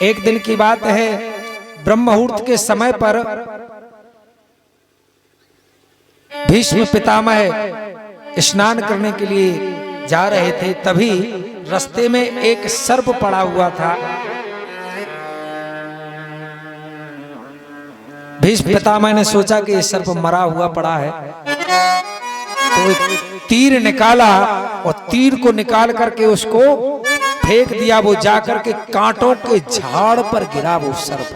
एक दिन की बात है, ब्रह्म मुहूर्त के समय पर भीष्म पितामह स्नान करने के लिए जा रहे थे। तभी रास्ते में एक सर्प पड़ा हुआ था। भीष्म पितामह ने सोचा कि ये सर्प मरा हुआ पड़ा है, तो एक तीर निकाला और तीर को निकाल करके उसको फेंक दिया। वो जाकर के कांटों के झाड़ पर गिरा। वो सर्प,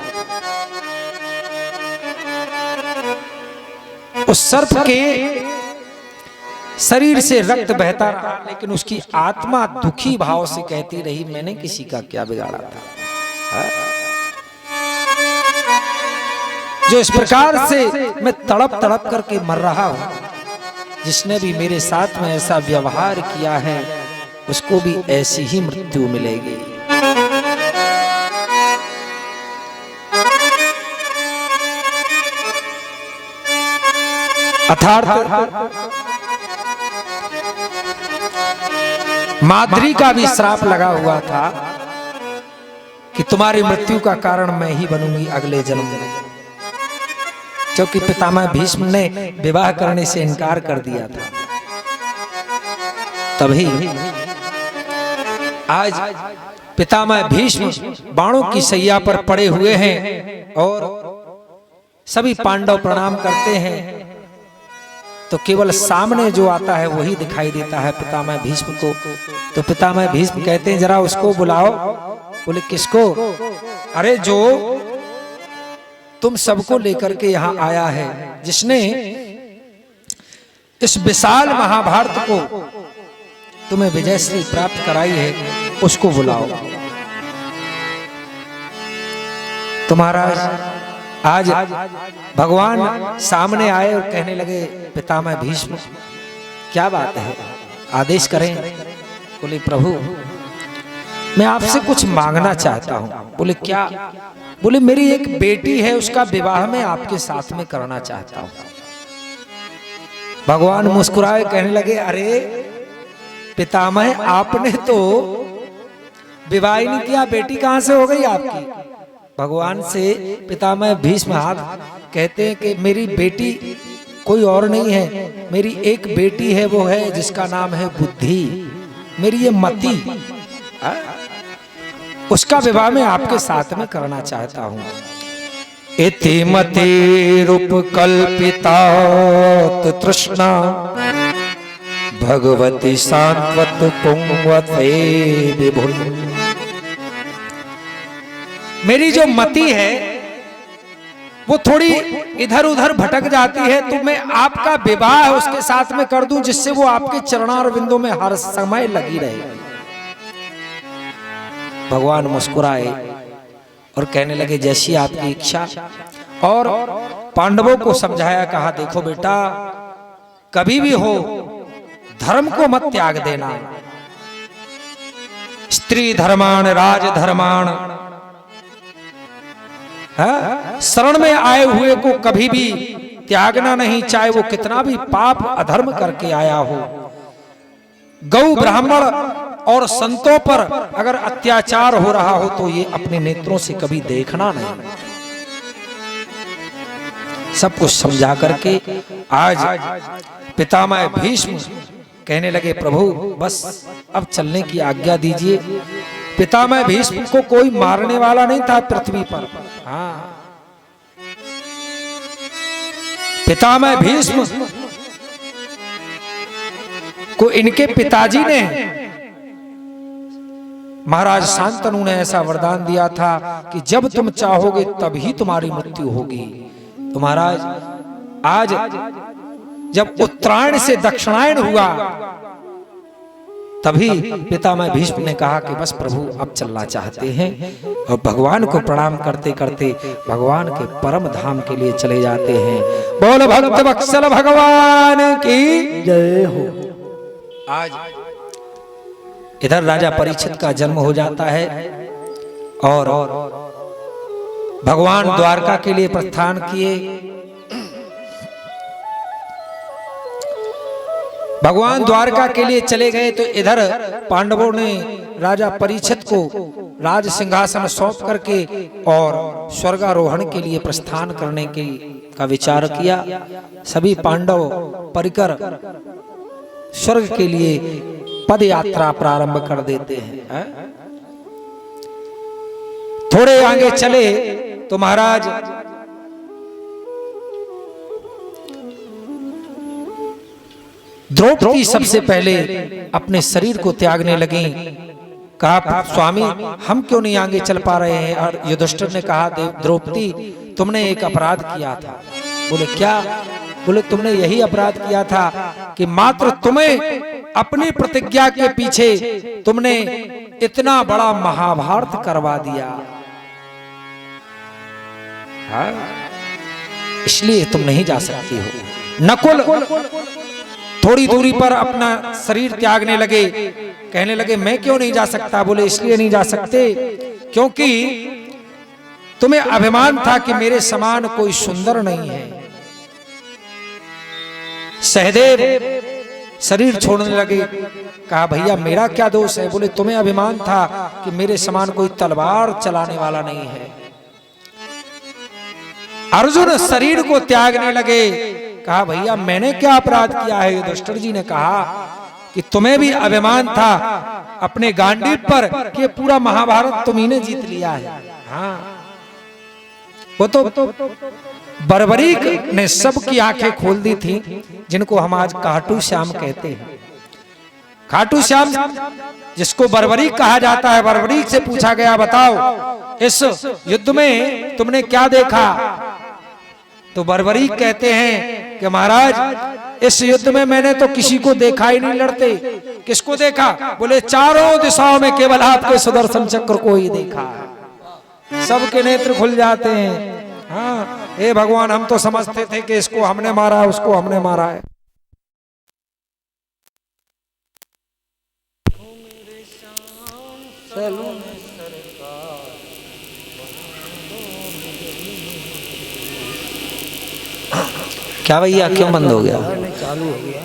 उस सर्प के शरीर से रक्त बहता रहा, लेकिन उसकी आत्मा दुखी भाव से कहती रही, मैंने किसी का क्या बिगाड़ा था। जो इस प्रकार से मैं तड़प तड़प करके मर रहा हूं, जिसने भी मेरे साथ में ऐसा व्यवहार किया है उसको भी ऐसी ही मृत्यु मिलेगी। अर्थात माद्री का भी श्राप लगा हुआ था कि तुम्हारी मृत्यु का कारण मैं ही बनूंगी अगले जन्म में, क्योंकि पितामह भीष्म ने विवाह करने से इनकार कर दिया था। तभी आज पितामह भीष्म बाणों की सैया पर पड़े हुए हैं और सभी पांडव प्रणाम करते हैं, तो केवल सामने जो आता है वही दिखाई देता है पितामह भीष्म को। तो पितामह भीष्म कहते हैं, जरा उसको बुलाओ। बोले किसको? अरे जो तुम सबको लेकर के यहां आया है, जिसने इस विशाल महाभारत को तुम्हें विजयश्री प्राप्त कराई है, उसको बुलाओ। तो महाराज आज भगवान सामने आए और कहने लगे, पितामह भीष्म क्या बात है, आदेश करें। बोले प्रभु मैं आपसे कुछ मांगना चाहता हूं। बोले क्या? बोले मेरी एक बेटी है, उसका विवाह मैं आपके साथ में करना चाहता हूं। भगवान मुस्कुराए, कहने लगे, अरे पितामह आपने तो विवाह नहीं किया, बेटी कहां से हो गई आपकी? भगवान से पितामह भीष्म हाथ कहते हैं कि मेरी बेटी कोई और नहीं है, मेरी एक बेटी है, वो है जिसका नाम है बुद्धि, मेरी ये मति, उसका विवाह मैं आपके साथ में करना चाहता हूं। इति मतिरूप कल्पिता तृष्णा भगवती सांत्वत पुंगवते विभुन। मेरी जो मति है वो थोड़ी इधर उधर भटक जाती है, तो मैं आपका विवाह उसके साथ में कर दूं, जिससे वो आपके चरणारविंदों में हर समय लगी रहे। भगवान मुस्कुराए और कहने लगे, जैसी आपकी इच्छा। और पांडवों को समझाया, कहा देखो बेटा, कभी भी हो धर्म को मत त्याग देना। स्त्री धर्माण राज धर्माण, शरण में आए हुए को कभी भी त्यागना नहीं, चाहे वो कितना भी पाप अधर्म करके आया हो। गौ ब्राह्मण और संतों पर अगर अत्याचार हो रहा हो तो ये अपने नेत्रों से कभी देखना नहीं। सब कुछ समझा करके आज पितामह भीष्म कहने लगे, प्रभु बस अब चलने की आज्ञा दीजिए। पितामह भीष्म को कोई मारने वाला नहीं था पृथ्वी पर। हाँ, पितामह भीष्म को इनके पिताजी ने, महाराज शांतनु ने ऐसा वरदान दिया था कि जब तुम चाहोगे तभी तुम्हारी मृत्यु होगी। तो महाराज आज जब उत्तरायण से दक्षिणायन हुआ, तभी पितामह भीष्म ने कहा कि बस प्रभु अब चलना चाहते हैं, और भगवान को प्रणाम करते करते भगवान के परम धाम के लिए चले जाते हैं। बोल भक्त वत्सल भगवान की जय हो। आज इधर राजा परीक्षित का जन्म हो जाता है और भगवान द्वारका के लिए प्रस्थान किए। भगवान द्वारका के लिए चले गए तो इधर पांडवों ने राजा परीक्षित को राज सिंहासन सौंप करके और स्वर्गारोहण के लिए प्रस्थान करने का विचार किया। सभी पांडव परिकर स्वर्ग के लिए पद यात्रा प्रारंभ कर देते हैं। थोड़े आगे चले तो महाराज द्रौपदी सबसे पहले अपने शरीर को त्यागने लगी। कहा स्वामी हम क्यों नहीं आगे चल पा रहे हैं? और युधिष्ठिर ने कहा द्रौपदी तुमने एक अपराध किया था। बोले क्या? बोले तुमने यही अपराध किया था कि मात्र तुम्हें अपनी प्रतिज्ञा के पीछे तुमने इतना बड़ा महाभारत करवा दिया, इसलिए तुम नहीं जा सकती हो। नकुल थोड़ी दूरी पर अपना शरीर त्यागने लगे, कहने लगे मैं क्यों नहीं जा सकता? बोले इसलिए नहीं जा सकते क्योंकि तुम्हें अभिमान था कि मेरे समान कोई सुंदर नहीं है। सहदेव शरीर छोड़ने लगे। कहा भैया मेरा क्या दोष है? बोले तुम्हें अभिमान था कि मेरे समान कोई तलवार चलाने वाला नहीं है। अर्जुन शरीर को त्यागने लगे। कहा भैया मैंने क्या अपराध किया है? युधिष्ठिर जी ने कहा कि तुम्हें भी अभिमान था अपने गांडीव पर कि पूरा महाभारत तुम्ही ने जीत लिया है। हाँ वो तो बर्बरीक ने सबकी आंखें खोल दी थी, जिनको हम आज खाटू श्याम कहते हैं। खाटू श्याम जिसको बर्बरीक कहा जाता है, बर्बरीक से पूछा गया बताओ इस युद्ध में तुमने क्या देखा? तो बर्बरीक कहते हैं कि महाराज इस युद्ध में मैंने तो किसी को देखा ही नहीं लड़ते। किसको देखा? बोले चारों दिशाओं में केवल आपके सुदर्शन चक्र को ही देखा। सबके नेत्र खुल जाते हैं। हाँ हे भगवान हम तो समझते थे कि इसको हमने मारा है, उसको हमने मारा है। क्या भैया क्यों बंद हो गया?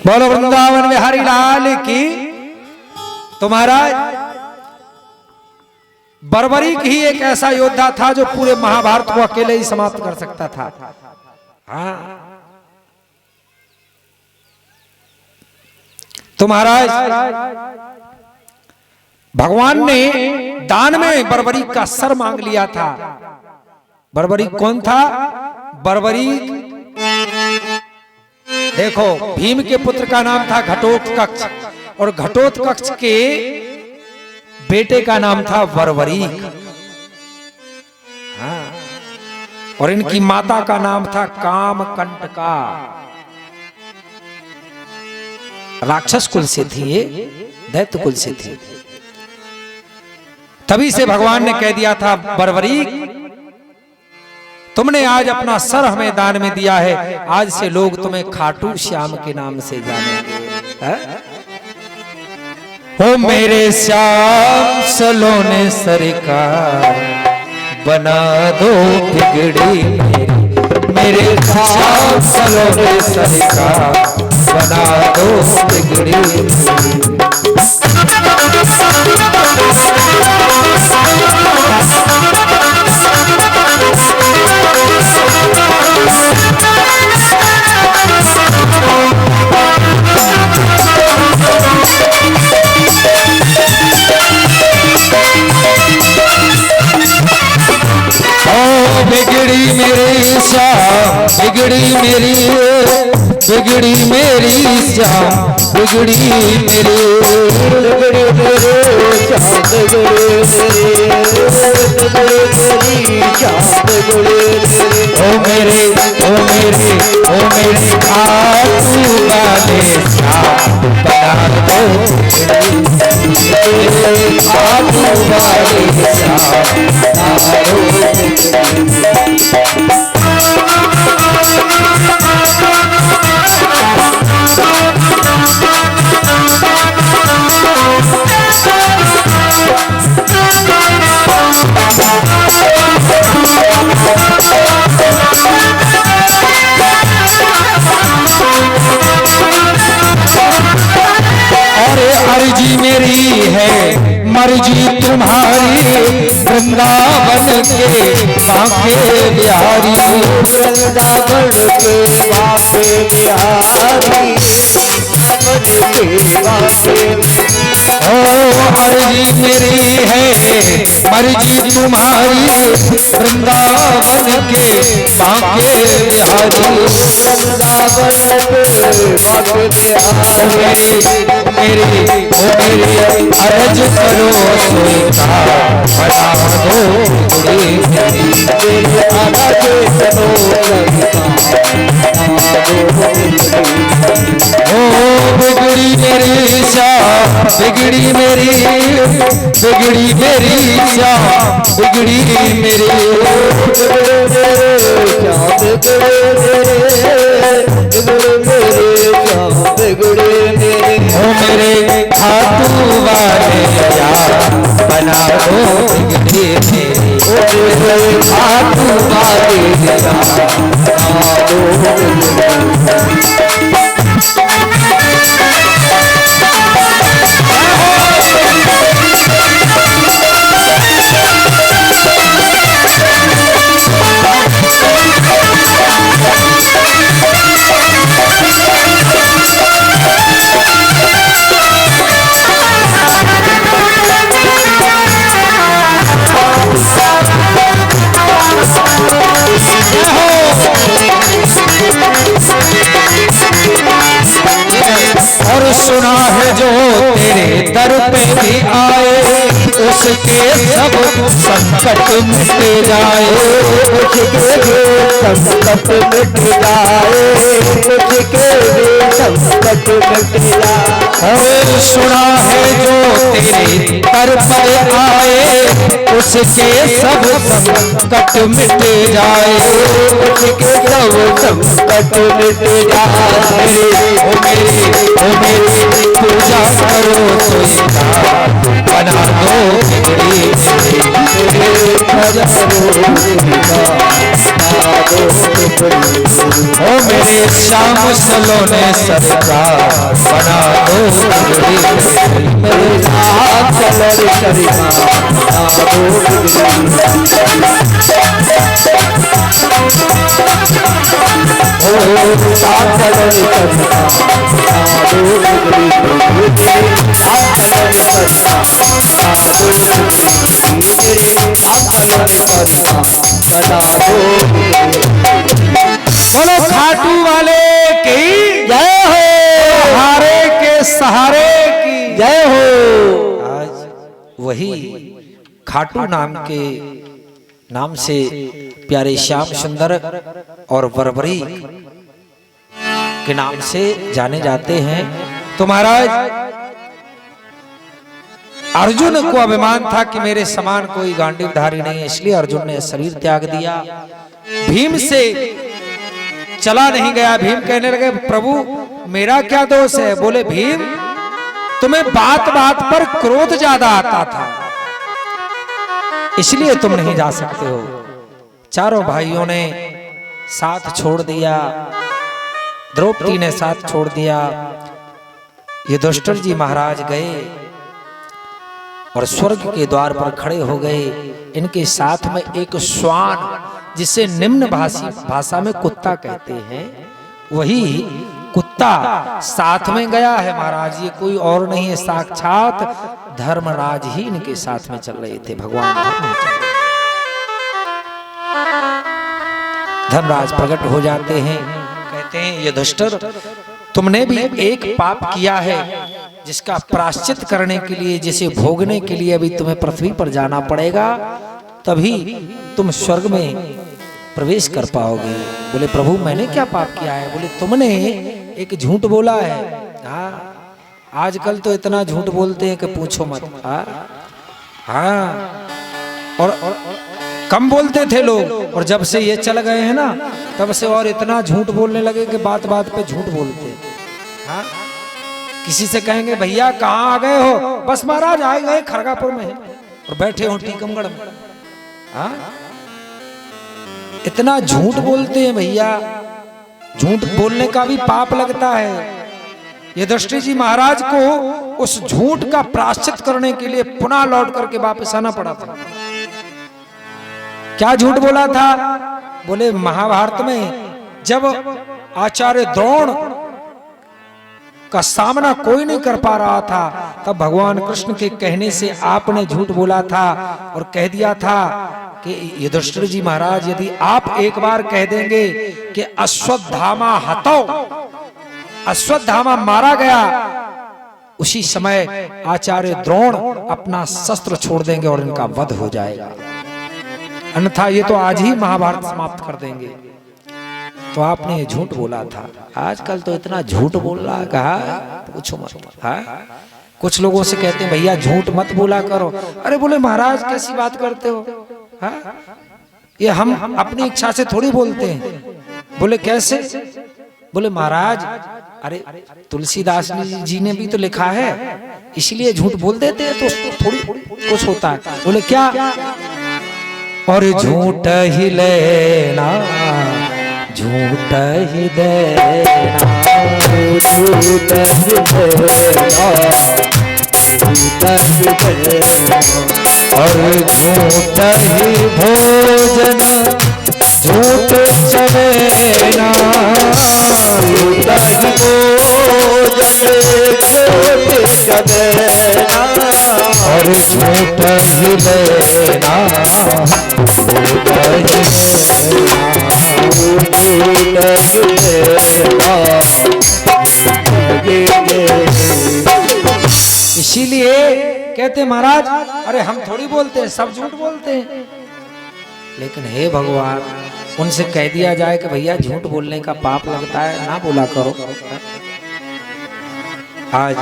बोलो वृंदावन बिहारी लाल की। तो महाराज बर्बरीक ही एक ऐसा योद्धा था जो पूरे महाभारत को अकेले ही समाप्त कर सकता था। हाँ तो महाराज भगवान ने दान में बर्बरीक का सर मांग लिया था। बर्बरीक कौन था? बर्बरीक देखो भीम के पुत्र का नाम था घटोत्कच और घटोत्कच के बेटे का नाम था बर्बरीक। हाँ। और इनकी माता का नाम था कामकंटका। राक्षस कुल से थी ये, दैत्य कुल से थी। तभी से भगवान ने कह दिया था बर्बरीक तुमने आज अपना सर हमें दान में दिया है, आज से लोग तुम्हें खाटू श्याम के नाम से जानेंगे। ओ मेरे श्याम सलोने सरकार बना दो बिगड़ी मेरे श्याम सलोने सरकार बना दो बिगड़ी। बिगड़ी मेरी श्याम बिगड़ी मेरी बिगड़ी मेरी श्याम बिगड़ी मेरी बिगड़ी मेरे श्याम ओ मेरे ओ मेरे ओ मेरे खाटू वाले श्याम बना दो खाटू वाले श्याम बना दो। बांके बिहारी, वृंदावन के बांके बिहारी, ओ अर्जी मेरी है मर्जी तुम्हारी, वृंदावन के बांके बिहारी, वृंदावन के बांके बिहारी। मेरी अर्ज करो सोता बना दो मेरी, मेरी अर्ज करो ओ बिगड़ी मेरी शाह, बिगड़ी मेरी, बिगड़ी मेरी शाह, बिगड़ी मेरी, ओ मेरे खातू वाले यार बना दो बिगड़ी मेरी, ओ मेरे खातू वाले यार बना दो और सुना है जो तेरे दर पे भी आए, उसके सब संकट मिट जाए, उसके संकट मिट जाए, उसके संकट मिट जाए। और सुना है जो तेरे दर पे आए, उसके सब संकट मिट जाए, उसके सब संकट मिट जाए। ओ मेरी पूजा करो सोता बना दो बिगड़ी मेरी, ओ मेरे श्याम सलोने सरकार बना दो बिगड़ी मेरे साथ चलो सरकार बना दो बोलो खाटू वाले की जय हो, हारे के सहारे की जय हो। आज वही खाटू नाम से प्यारे श्याम सुंदर और बरबरी के नाम से जाने जाते हैं। तो महाराज अर्जुन को अभिमान था कि मेरे समान कोई गांडीवधारी नहीं है, इसलिए अर्जुन ने शरीर त्याग दिया। भीम से चला नहीं गया। भीम कहने लगे प्रभु मेरा क्या दोष है? बोले भीम तुम्हें बात बात पर क्रोध ज्यादा आता था, इसलिए तुम नहीं जा सकते हो। चारों भाइयों ने साथ छोड़ दिया, द्रौपदी ने साथ छोड़ दिया। युधिष्ठिर जी महाराज गए और स्वर्ग के द्वार पर खड़े हो गए। इनके साथ में एक श्वान, जिसे निम्न भाषा में कुत्ता कहते हैं, वही कुत्ता साथ में गया है महाराज। ये कोई और नहीं है, साक्षात धर्मराज ही इनके साथ में चल रहे थे। भगवान धर्मराज प्रकट हो जाते हैं, कहते हैं युधिष्ठिर तुमने भी एक पाप किया है जिसका प्रायश्चित करने के लिए, जिसे भोगने के लिए अभी तुम्हें पृथ्वी पर जाना पड़ेगा, तभी तुम स्वर्ग में प्रवेश कर पाओगे। बोले प्रभु मैंने क्या पाप किया है? बोले तुमने एक झूठ बोला है। हाँ आजकल तो इतना झूठ बोलते हैं कि पूछो मत। हाँ और कम बोलते थे लोग, और जब से ये चल गए हैं ना तब से और इतना झूठ बोलने लगे कि बात बात पे झूठ बोलते हैं। हाँ किसी से कहेंगे भैया कहाँ आ गए हो? बस महाराज आए गए खरगापुर में और बैठे हो टीकमगढ़ में। हाँ इतना झूठ बोलते हैं भैया, झूठ बोलने का भी पाप लगता है। युधिष्ठिर जी महाराज को उस झूठ का प्रायश्चित करने के लिए पुनः लौट करके वापस आना पड़ा था। क्या झूठ बोला था? बोले महाभारत में जब आचार्य द्रोण का सामना कोई नहीं कर पा रहा था, तब भगवान कृष्ण के कहने से आपने झूठ बोला था और कह दिया था कि युधिष्ठिर जी महाराज, यदि आप एक बार कह देंगे कि अश्वत्थामा हतो, अश्वत्थामा मारा गया, उसी समय आचार्य द्रोण अपना शस्त्र छोड़ देंगे और इनका वध हो जाएगा, अन्यथा ये तो आज ही महाभारत समाप्त कर देंगे। तो आपने ये झूठ बोला था। आजकल तो इतना झूठ बोल रहा है, कहा पूछो मत। हाँ, कुछ लोगों से कहते हैं भैया झूठ मत बोला करो। अरे बोले महाराज कैसी बात करते हो? हाँ, ये हम अपनी इच्छा से थोड़ी बोलते हैं। बोले कैसे? बोले महाराज, अरे तुलसीदास जी ने भी तो लिखा है, इसलिए झूठ बोल देते हैं तो थोड़ी कुछ होता है। बोले क्या? और झूठ ही लेना, झूठ ही देना, झूठ ही देना, झूठ ही देना, और झूठ ही भोजन, झूठ चलेना, झूठ ही भोजन, झूठ चलेना, और झूठ ही लेना, झूठ ही इसीलिए कहते महाराज, अरे हम थोड़ी बोलते हैं, सब झूठ बोलते हैं। लेकिन हे भगवान, उनसे कह दिया जाए कि भैया झूठ बोलने का पाप लगता है, ना बोला करो। आज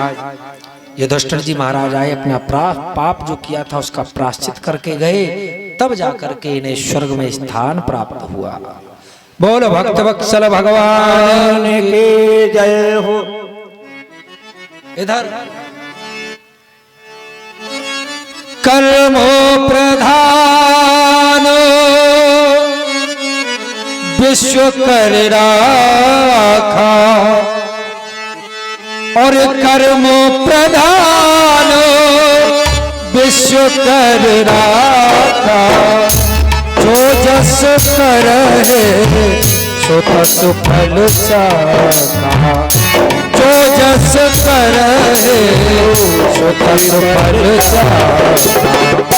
युधिष्ठिर जी महाराज आए, अपना पाप जो किया था उसका प्रायश्चित करके गए, तब जाकर के इन्हें स्वर्ग में स्थान प्राप्त हुआ। बोल भक्त वत्सल भगवान की जय हो। इधर कर्मो प्रधान विश्व कर राखा, और कर्मो प्रधान विश्व कर राखा, जो जस करहे सो तस फल साखा, जो जस करहे सो तस फल साखा।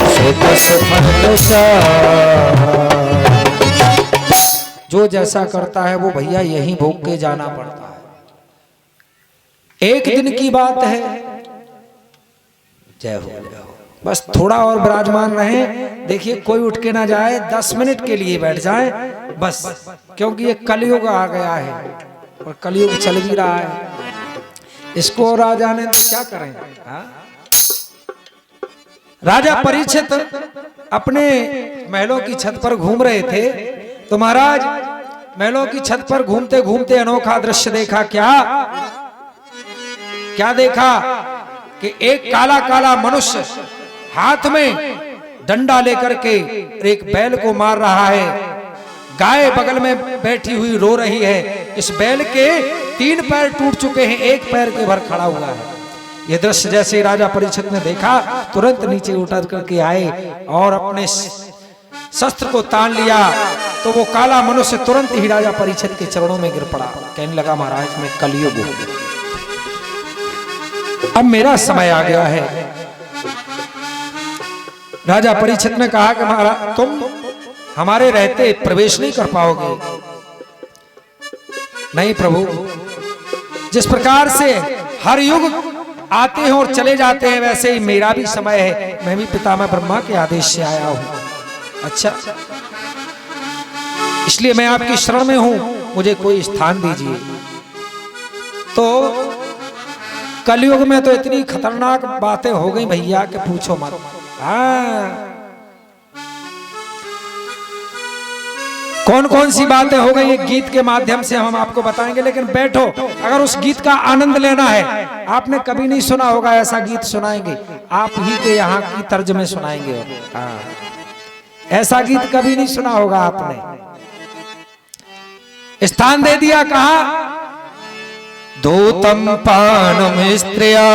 सो तस फल साखा। जो जैसा करता है वो भैया यही भोग के जाना पड़ता है। एक दिन की बात है, जय हो जय हो। बस थोड़ा और विराजमान रहे, देखिए कोई उठ के ना जाए, 10 मिनट के लिए बैठ जाए बस, क्योंकि ये कलयुग आ गया है और कलयुग चल भी रहा है, इसको और आ जाने तो क्या करें। हाँ? राजा परीक्षित अपने महलों की छत पर घूम रहे थे, तो महाराज महलों की छत पर घूमते घूमते अनोखा दृश्य देखा। क्या क्या देखा कि एक काला काला मनुष्य हाथ में डंडा लेकर के एक बैल को मार रहा है, गाय बगल में बैठी हुई रो रही है, इस बैल के 3 पैर टूट चुके हैं, एक पैर के भर खड़ा हुआ है। यह दृश्य जैसे राजा परीक्षित ने देखा, तुरंत नीचे उतर करके आए और अपने शस्त्र को तान लिया, तो वो काला मनुष्य तुरंत ही राजा परीक्षित के चरणों में गिर पड़ा, कहने लगा महाराज मैं कलयुग हूं, अब मेरा समय आ गया है। राजा परीक्षित ने कहा कि महाराज तुम हमारे रहते प्रवेश नहीं कर पाओगे। नहीं प्रभु, जिस प्रकार से हर युग आते हैं और चले जाते हैं, वैसे ही मेरा भी समय है, मैं भी पितामह ब्रह्मा के आदेश से आया हूं। अच्छा, इसलिए मैं आपकी शरण में हूं, मुझे कोई स्थान दीजिए। तो कलयुग में तो इतनी खतरनाक बातें हो गई भैया कि पूछो मत। हाँ, कौन कौन सी बातें हो गई एक गीत के माध्यम से हम आपको बताएंगे, लेकिन बैठो, अगर उस गीत का आनंद लेना है, आपने कभी नहीं सुना होगा ऐसा गीत, सुनाएंगे आप ही के यहाँ की तर्ज में सुनाएंगे। हाँ, ऐसा गीत कभी नहीं सुना होगा आपने। स्थान दे दिया, कहा धूतम पानम स्त्रिया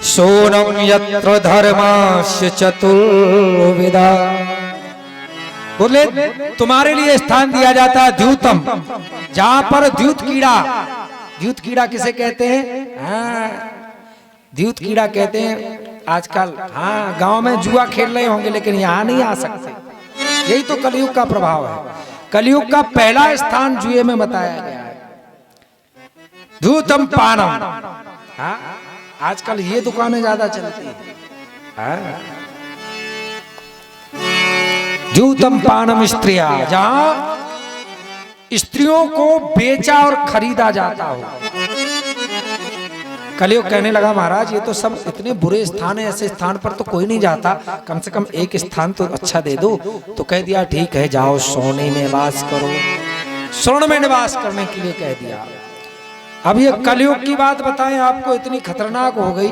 सोनम यत्र धर्मास्य चतुर्विधा। बोले तुम्हारे लिए स्थान दिया जाता है द्यूतम, जहां पर द्यूत कीड़ा, द्यूत कीड़ा किसे कहते हैं? हाँ, द्यूत कीड़ा कहते हैं आजकल। हाँ, गांव में जुआ खेल रहे होंगे लेकिन यहां नहीं आ सकते। यही तो कलयुग का प्रभाव है। कलयुग का पहला स्थान जुए में बताया गया है, धूतम पानम। हाँ, आजकल ये दुकानें ज्यादा चलती है। हाँ, द्यूतम पानम स्त्रिया, जहां स्त्रियों को बेचा और खरीदा जाता हो। कलयुग कहने लगा महाराज ये तो सब इतने बुरे स्थान है, ऐसे स्थान पर तो कोई नहीं जाता, कम से कम एक स्थान तो अच्छा दे दो। तो कह दिया ठीक है, जाओ सोने में निवास करो। स्वर्ण में निवास करने के लिए कह दिया। अब ये कलयुग की बात बताएं आपको, इतनी खतरनाक हो गई।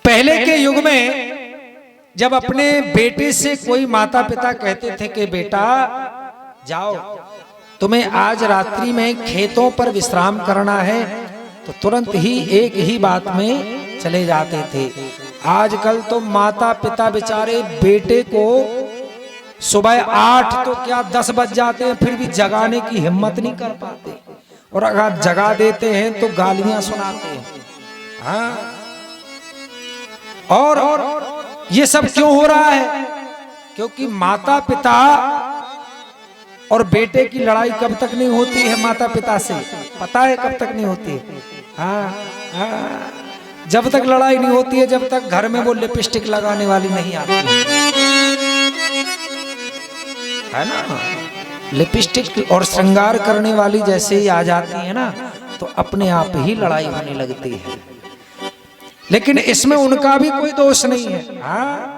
पहले के युग में जब अपने बेटे से कोई माता पिता कहते थे कि बेटा जाओ, तुम्हें आज रात्रि में खेतों पर विश्राम करना है, तो तुरंत ही एक ही बात में चले जाते थे। आजकल तो माता पिता बेचारे बेटे को सुबह 8 तो क्या 10 बज जाते हैं, फिर भी जगाने की हिम्मत नहीं कर पाते, और अगर जगा देते हैं तो गालियां सुनाते हैं। हाँ, और ये सब क्यों हो रहा है? क्योंकि माता पिता और बेटे की लड़ाई कब तक नहीं होती है माता पिता से, पता है कब तक नहीं होती है? हाँ, हाँ, जब तक लड़ाई नहीं होती है, जब तक घर में वो लिपस्टिक लगाने वाली नहीं आती है ना। लिपस्टिक और श्रृंगार करने वाली जैसे ही आ जाती है ना, तो अपने आप ही लड़ाई होने लगती है। लेकिन इसमें उनका भी कोई दोष नहीं है। हाँ,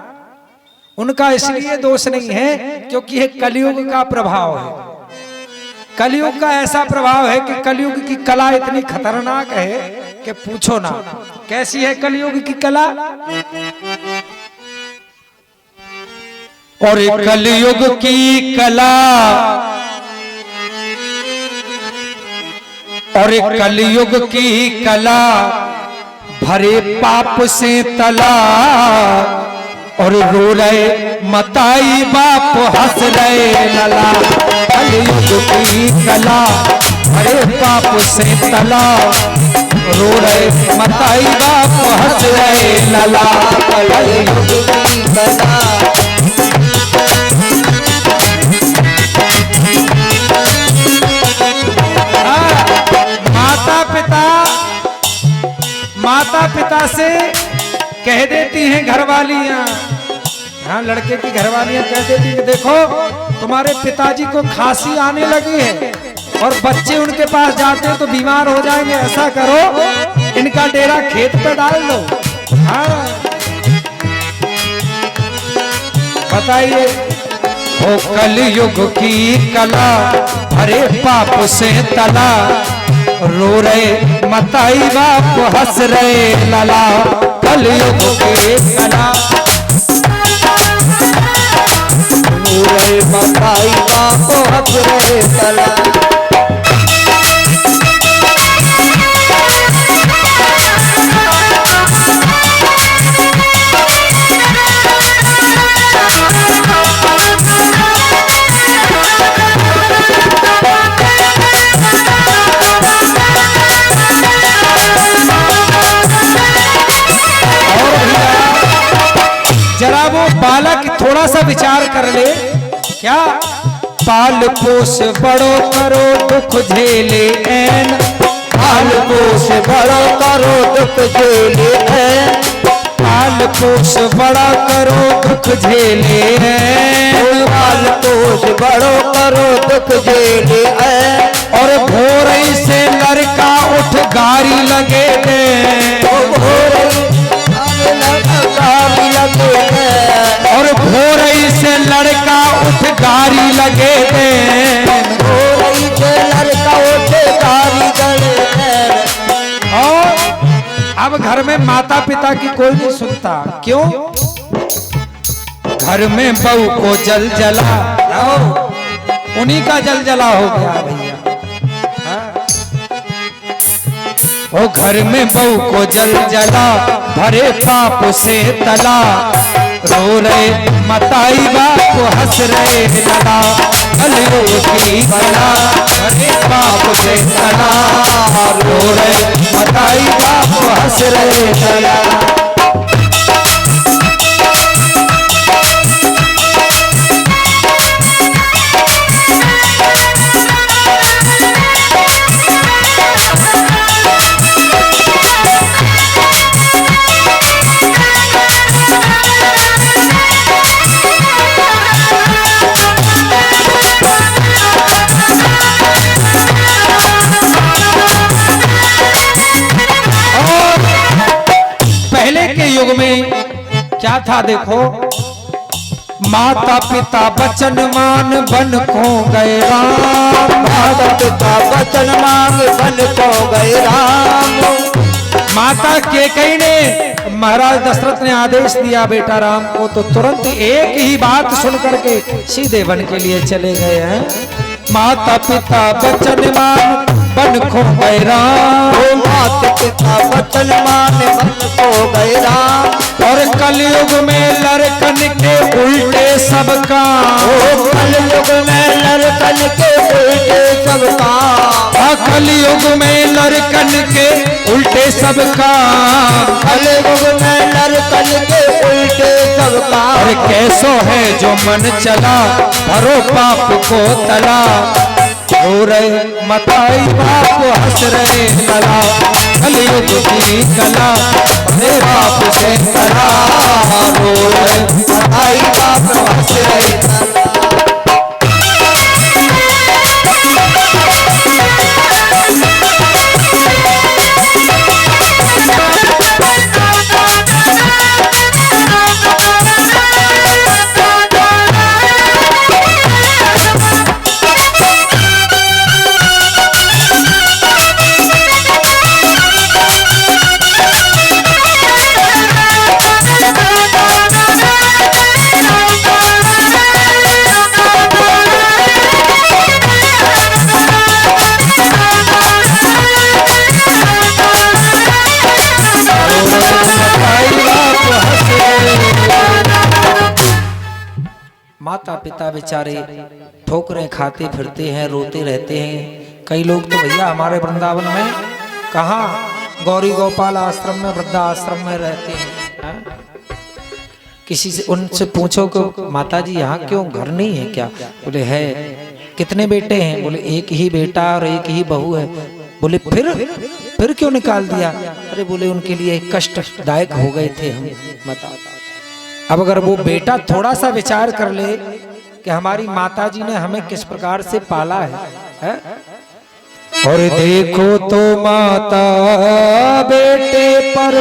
उनका इसलिए दोष नहीं है क्योंकि ये कलयुग का प्रभाव है। कलयुग का ऐसा प्रभाव है कि कलयुग की कला इतनी खतरनाक है कि पूछो ना। कैसी है कलयुग की कला? और कलयुग की कला, और कलयुग की कला भरे पाप से तला, और रो रहे मताई बाप हंस रहे लला। कलयुग की कला भरे पाप से तला, रो रहे मताई बाप हंस रहे लला। कलयुग की कला माता पिता से कह देती हैं घरवालियां। हाँ, लड़के की घरवालियां कह देती हैं कि देखो तुम्हारे पिताजी को खांसी आने लगी है, और बच्चे उनके पास जाते हैं तो बीमार हो जाएंगे, ऐसा करो इनका डेरा खेत पे डाल दो। हाँ, बताइए। हो कलयुग की कला भरे पाप से तला, रो रहे मताई बाप हंस रहे लला। कलयुग की कला रो रहे मताई बाप हंस रहे लला। जरा वो बालक थोड़ा सा विचार कर ले, क्या पाल पोस बड़ो करो दुख झेले ऐन। पाल पोस बड़ो करो दुख झेले ऐन। पाल पोस बड़ा करो दुख झेले ऐन। पाल पोस बड़ो करो दुख झेले ऐन। और भोरई से लड़का उठ गारी लगे और भोरई से लड़का उठ गारी लगे भोरई से लड़का उठ गारी लगे। और अब घर में माता पिता की कोई नहीं सुनता। क्यों? घर में बहू को जल जला, उन्हीं का जल जला हो गया भैया। ओ घर में बहू को जल जला भरे पाप से तला, रो रहे मताई बाप हंस रहे लला, कलयुग की बला भरे पाप से तला, रो रहे मताई बाप हंस रहे लला। युग में क्या था देखो, माता पिता बचन मान बन को गए राम, माता पिता बचन मांग बन को गए राम। माता केकई ने महाराज दशरथ ने आदेश दिया बेटा राम को, तो तुरंत एक ही बात सुन करके सीधे वन के लिए चले गए हैं। माता पिता बचन मान बन को गए राम, माता पिता बचन मान बन को गए राम। और कलयुग में लड़कन के उल्टे सब काम, कलयुग में लड़कन के उल्टे सब काम, कलयुग में लड़कन के उल्टे सब काम, कलयुग में लड़कन के उल्टे सब काम। और कैसो है जो मन चला भरो पाप को तला, रो रहे मताई बाप हंस रहे लला, कलयुग की कला भरे पाप से तला, रो रहे मताई बाप हंस रहे लला। माता पिता बेचारे ठोकरें खाते फिरते हैं, रोते रहते हैं। कई लोग तो भैया हमारे वृंदावन में कहाँ गौरी गोपाल आश्रम में, वृद्धा आश्रम में रहते हैं। किसी से उनसे पूछो कि माता जी यहाँ क्यों घर नहीं है क्या? बोले है। कितने बेटे हैं? बोले एक ही बेटा और एक ही बहू है। बोले फिर क्यों निकाल दिया? अरे बोले उनके लिए कष्टदायक हो गए थे हम। बता, अब अगर वो बेटा थोड़ा सा विचार कर ले कि हमारी माता जी ने हमें किस प्रकार से पाला है? और देखो तो माता बेटे पर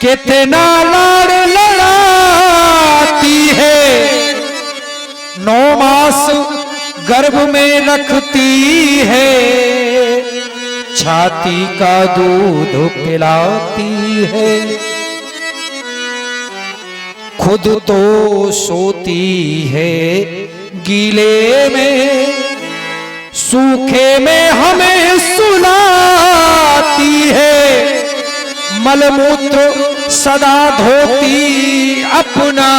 कितना लाड़ लड़ाती है, 9 मास गर्भ में रखती है, छाती का दूध पिलाती है, खुद तो सोती है गीले में, सूखे में हमें सुलाती है, मलमूत्र सदा धोती अपना,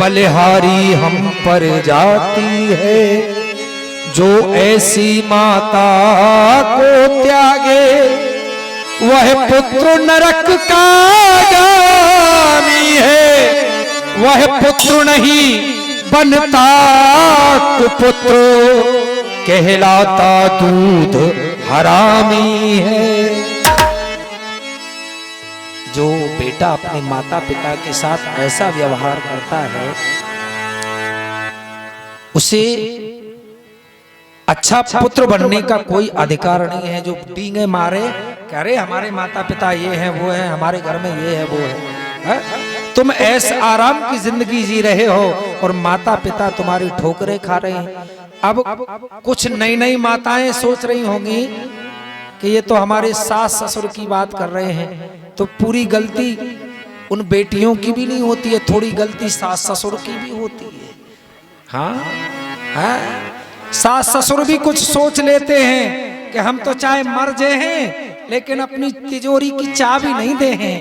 बलिहारी हम पर जाती है। जो ऐसी माता को त्यागे वह पुत्र नरक का गामी है, वह पुत्र नहीं बनता कुपुत्र, कहलाता दूध हरामी है। जो बेटा अपने माता पिता के साथ ऐसा व्यवहार करता है उसे अच्छा पुत्र बनने का कोई अधिकार नहीं है। जो डींगे मारे कह रहे हमारे माता पिता ये हैं वो हैं, हमारे घर में ये है वो है? तुम ऐसे आराम की जिंदगी जी रहे हो और माता पिता तुम्हारी ठोकरें खा रहे हैं। अब कुछ नई नई माताएं सोच रही होंगी कि ये तो हमारे सास ससुर की बात कर रहे हैं, तो पूरी गलती उन बेटियों की भी नहीं होती है, थोड़ी गलती सास ससुर की भी होती है। हाँ, हाँ? सास ससुर भी कुछ सोच लेते हैं कि हम तो चाहे मर जे हैं लेकिन अपनी तिजोरी की चाबी नहीं दे हैं।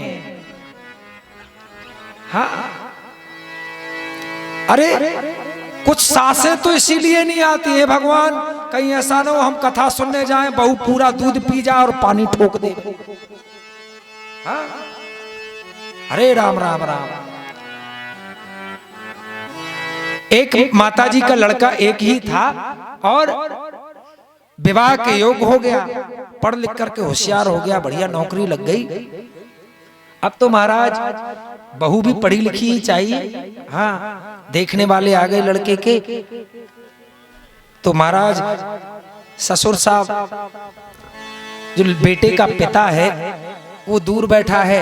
हाँ, अरे कुछ सांसें तो इसीलिए नहीं आती है भगवान, कहीं ऐसा ना हो हम कथा सुनने जाएं, बहू पूरा दूध पी जाए और पानी ठोक दे। हाँ? अरे राम राम राम। एक माताजी का लड़का एक ही था और विवाह के योग हो गया, पढ़ लिख करके होशियार हो गया, बढ़िया नौकरी लग गई। अब तो महाराज बहू भी पढ़ी लिखी ही चाहिए। हाँ, देखने वाले आ गए लड़के के, तो महाराज ससुर साहब जो बेटे का पिता है वो दूर बैठा है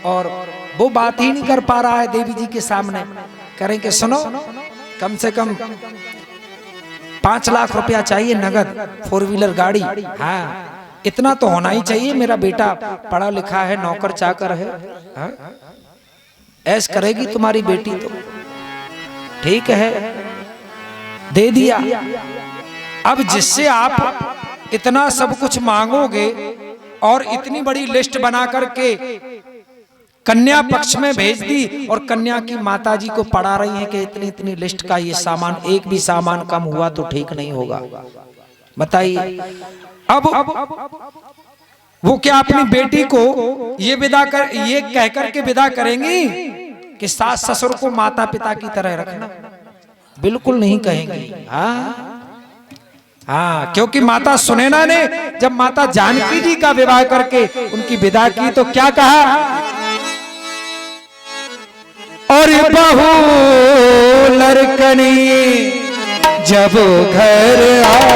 और वो बात ही नहीं कर पा रहा है देवी जी के सामने। करें कि सुनो, कम से कम 5 लाख रुपया चाहिए नगद, 4 व्हीलर गाड़ी। हाँ, इतना तो होना ही चाहिए, मेरा बेटा पढ़ा लिखा है, नौकर चाकर है। हाँ? ऐस करेगी तुम्हारी बेटी तो ठीक है, दे दिया। अब जिससे आप इतना सब कुछ मांगोगे और इतनी बड़ी लिस्ट बना करके कन्या पक्ष में भेज दी और कन्या की माताजी को पढ़ा रही है कि इतनी इतनी लिस्ट का ये सामान, एक भी सामान कम हुआ तो ठीक नहीं होगा। बताइए, अब वो क्या अपनी बेटी को ये कह करके विदा करेंगी कि सास ससुर को माता पिता की तरह रखना? बिल्कुल नहीं कहेंगी। हाँ हाँ, क्योंकि माता सुनैना ने जब माता जानकी जी का विवाह करके उनकी विदा की तो क्या कहा? और बहू लड़कनी जब घर आई,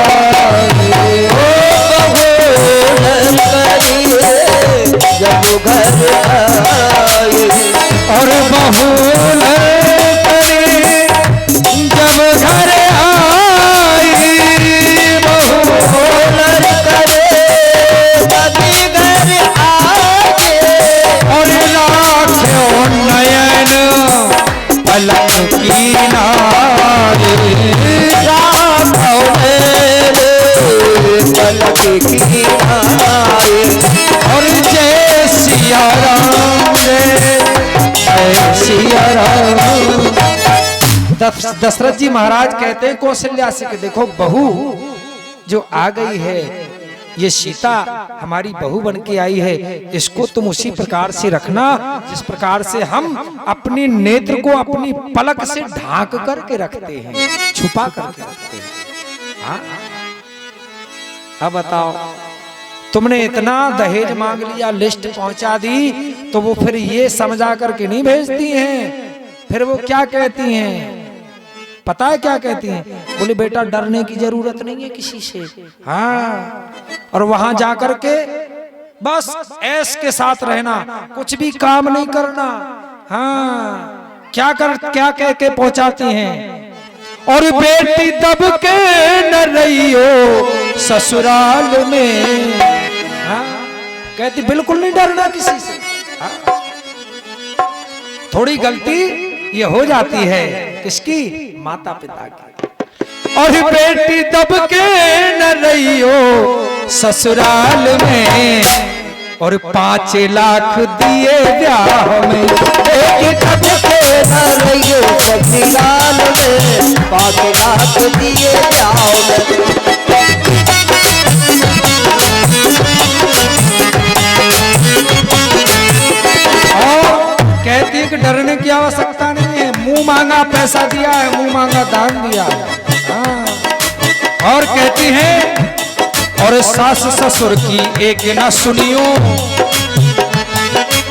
जब घर आई, और बहू लड़कनी जब घर आई, बहू लड़कनी जब घर आई, और लाखों नयन पलक की नारी, पलक की नारी, और जय सिया राम जय सिया राम। दशरथ जी महाराज कहते हैं कौशल्या से कि देखो बहू जो आ गई है, ये सीता हमारी बहू बन के आई है, इसको तुम उसी प्रकार से रखना जिस प्रकार से हम अपनी नेत्र को अपनी पलक से ढांक करके रखते हैं, छुपा करके रखते हैं। हाँ? अब बताओ, तुमने इतना दहेज मांग लिया, लिस्ट पहुंचा दी, तो वो फिर ये समझा करके नहीं भेजती हैं। फिर वो क्या कहती हैं, पता है क्या कहती हैं? बोले बेटा डरने की जरूरत नहीं है किसी से। हाँ, और वहां जाकर के बस ऐश के साथ रहना, कुछ भी काम नहीं करना। हाँ, क्या कह के पहुंचाती हैं? और बेटी दब के न रहियो ससुराल में। हाँ? कहती बिल्कुल नहीं डरना किसी से। हाँ? थोड़ी गलती ये हो जाती है किसकी? माता पिता की। और बेटी दब के न रहियो ससुराल में, और 5 लाख दिए ब्याह में, एक दब के न रहियो ससुराल में, 5 लाख दिए ब्याह में। और कहती है कि डरने की आवश्यकता नहीं है, मुंह मांगा पैसा दिया है, मुंह मांगा दान दिया है। हाँ। और कहती है और सास ससुर की एक न सुनियो,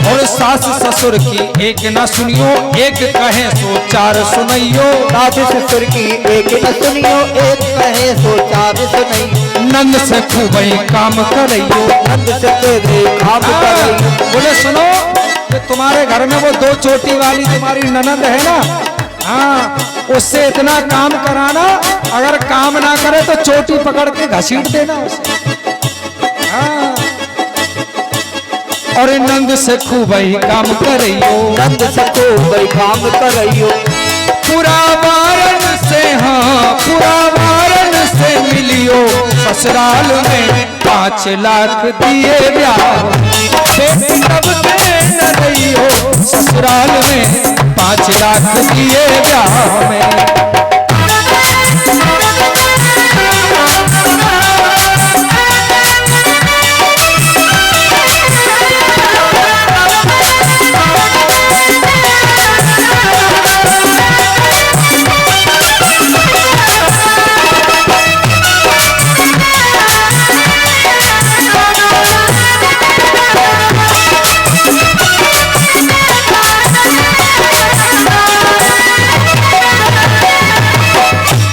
और सास ससुर की एक न सुनियो, एक कहे सो 4 सुनइयो। सास ससुर की एक न सुनियो, एक कहे सो 4 सुनइयो। नंद से खूब ही काम करइयो, नंद से खूब काम करइयो। बोले सुनो, कि तुम्हारे घर में वो 2 चोटी वाली तुम्हारी ननद है ना, हाँ, उससे इतना काम कराना, अगर काम ना करे तो चोटी पकड़ के घसीट देना उसे। हाँ। और नंद से खूब ही काम करइयो, नंद से खूब ही काम करइयो। पूरा वारन से, हाँ, पूरा वारन से मिलियो ससुराल में, 5 लाख दिए ब्याह बेटी तब के न रही हो ससुराल में 5 लाख दिए ब्याह में।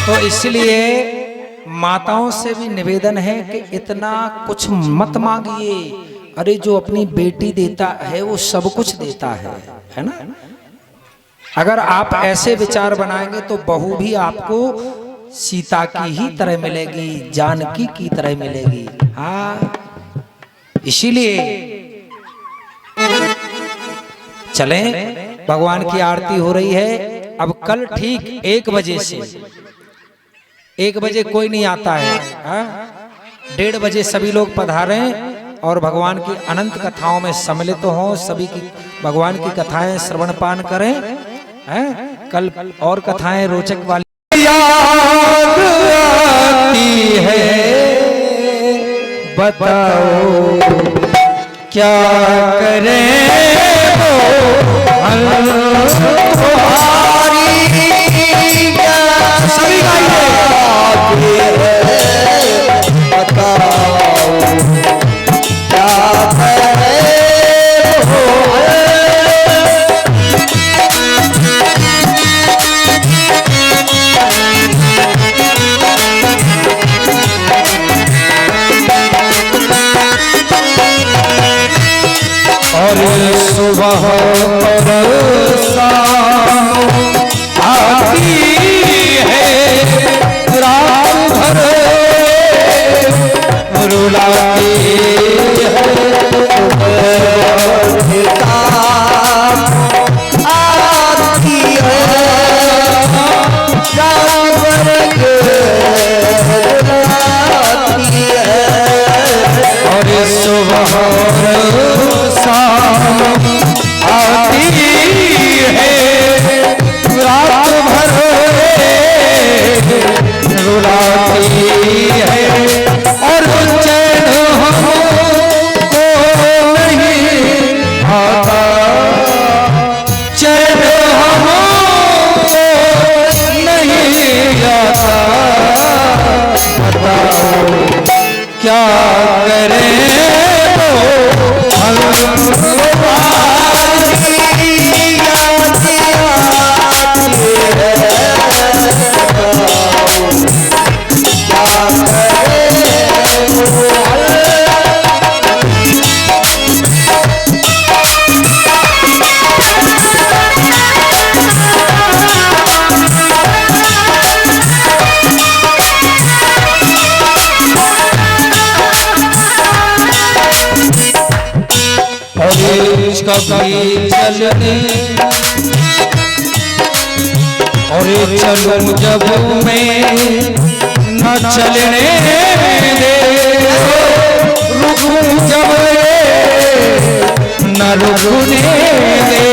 तो इसलिए माताओं से भी निवेदन है कि इतना कुछ मत मांगिए। अरे जो अपनी बेटी देता है वो सब कुछ देता है ना। अगर आप ऐसे विचार बनाएंगे तो बहू भी आपको सीता की ही तरह मिलेगी, जानकी की तरह मिलेगी। हाँ, इसीलिए चलें, भगवान की आरती हो रही है। अब कल ठीक 1 बजे से 1 बजे कोई नहीं आता है, 1:30 बजे सभी लोग पधारें और भगवान की अनंत कथाओं में सम्मिलित हों। सभी की भगवान की कथाएं श्रवणपान करें। कल और कथाएं रोचक वाली याद आती है, बताओ क्या करें सभी और सुबह और शाम आती है, रात भर रुलाती है, आती है, रात भर रुलाती है। और सुबह शाम आती है, रात भर रुलाती है। और चैन हमको नहीं आता, चैन हमको नहीं आता, बताओ क्या करें कभी चलने और चलूं जब मैं न चलने दे, रुकूं जब न रुकने दे,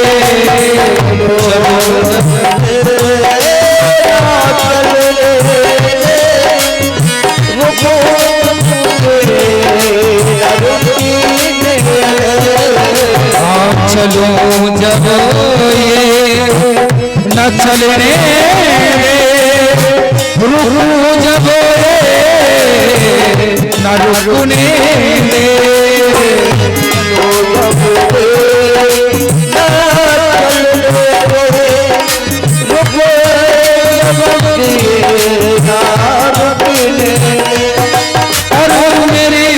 चलूं चलूं जब ये न चलने दे, रुकूं जब ये न रुकने दे, और मेरी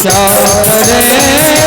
प्यार रे